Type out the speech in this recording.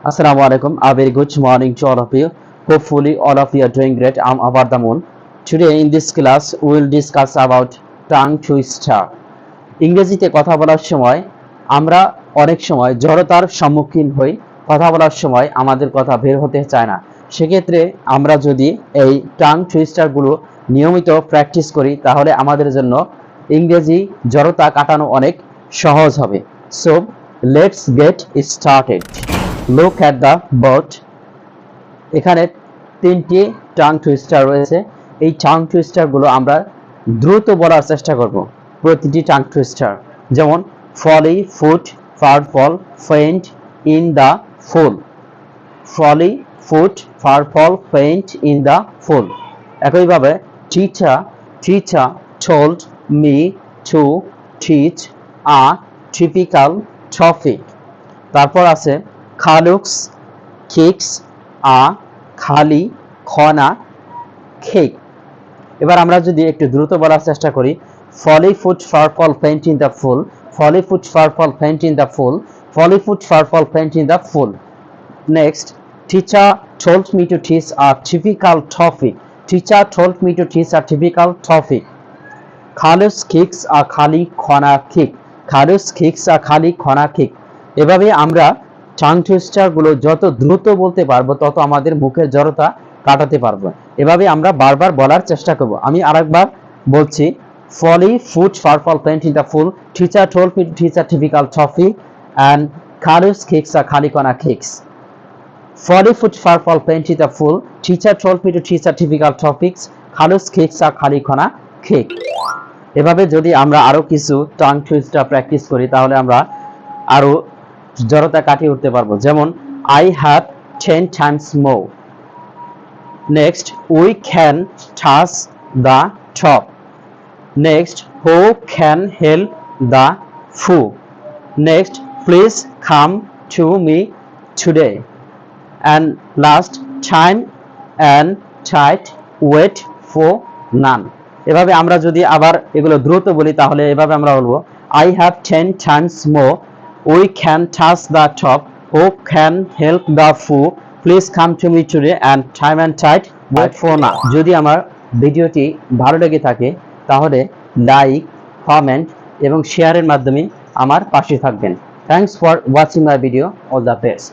Assalamu alaikum. A very good morning to all of you. Hopefully all of you are doing great. I'm Abar Damun. Today in this class we will discuss about tongue twister. ইংরেজিতে কথা বলার সময় আমরা অনেক সময় জড়তার সম্মুখীন হই। কথা বলার সময় আমাদের কথা বের হতে চায় না। সেক্ষেত্রে আমরা যদি এই টাং টুইস্টারগুলো নিয়মিত প্র্যাকটিস করি তাহলে আমাদের জন্য ইংরেজি জড়তা কাটানো অনেক সহজ হবে। So let's get started. Look at the board. এখানে তিনটি টাং টুইস্টার রয়েছে। এই টাং টুইস্টারগুলো আমরা দ্রুত বলার চেষ্টা করব। প্রতিটি টাং টুইস্টার যেমন folly, foot, fearful, faint, in the full. Folly, foot, fearful, faint, in the full. একইভাবে teacher told me to teach a typical topic. তারপর আছে খালুকস কিক্স আ খালি খনা কেক। এবার আমরা যদি একটু দ্রুত বলার চেষ্টা করি folly, foot, fearful, faint, in the full. Folly, foot, fearful, faint, in the full. Folly, foot, fearful, faint, in the full. Next, teacher told me to teach a typical topic. Teacher told me to teach a typical topic. খালুস কিক্স আ খালি খনা কেক। খালুস কিক্স আ খালি খনা কেক। এভাবে আমরা টাং টুইস্টার গুলো যত দ্রুত বলতে পারবো তত আমাদের মুখের জড়তা কাটাতে পারবো। এভাবে আমরা বারবার বলার চেষ্টা করব। আমি আরেকবার বলছি folly, foot, fearful, faint, in the full. Teacher told me to teach a typical topic and খালুস কিক্স আ খালি খনা কেকস। Folly, foot, fearful, faint, in the full. Teacher told me to teach a typical topics. খালুস কিক্স আ খালি খনা কেক। এভাবে যদি আমরা আরো কিছু টাং টুইস্টার প্র্যাকটিস করি তাহলে আমরা আরো জড়তা কাটিয়ে উঠতে পারবো। যেমন I have 10 times more. Next, we can touch the top. Next, who can help the fool? Next, please come to me today. And last, time and tight, wait for none. এভাবে আমরা যদি আবার এগুলো দ্রুত বলি তাহলে এভাবে আমরা বলবো I have 10 times more. We can touch the top. Who can help the fool? Please come to me today and time and tight wait for now. যদি আমার ভিডিওটি ভালো লেগে থাকে তাহলে লাইক, কমেন্ট এবং শেয়ারের মাধ্যমে আমার পাশে থাকবেন। Thanks for watching my video. All the best.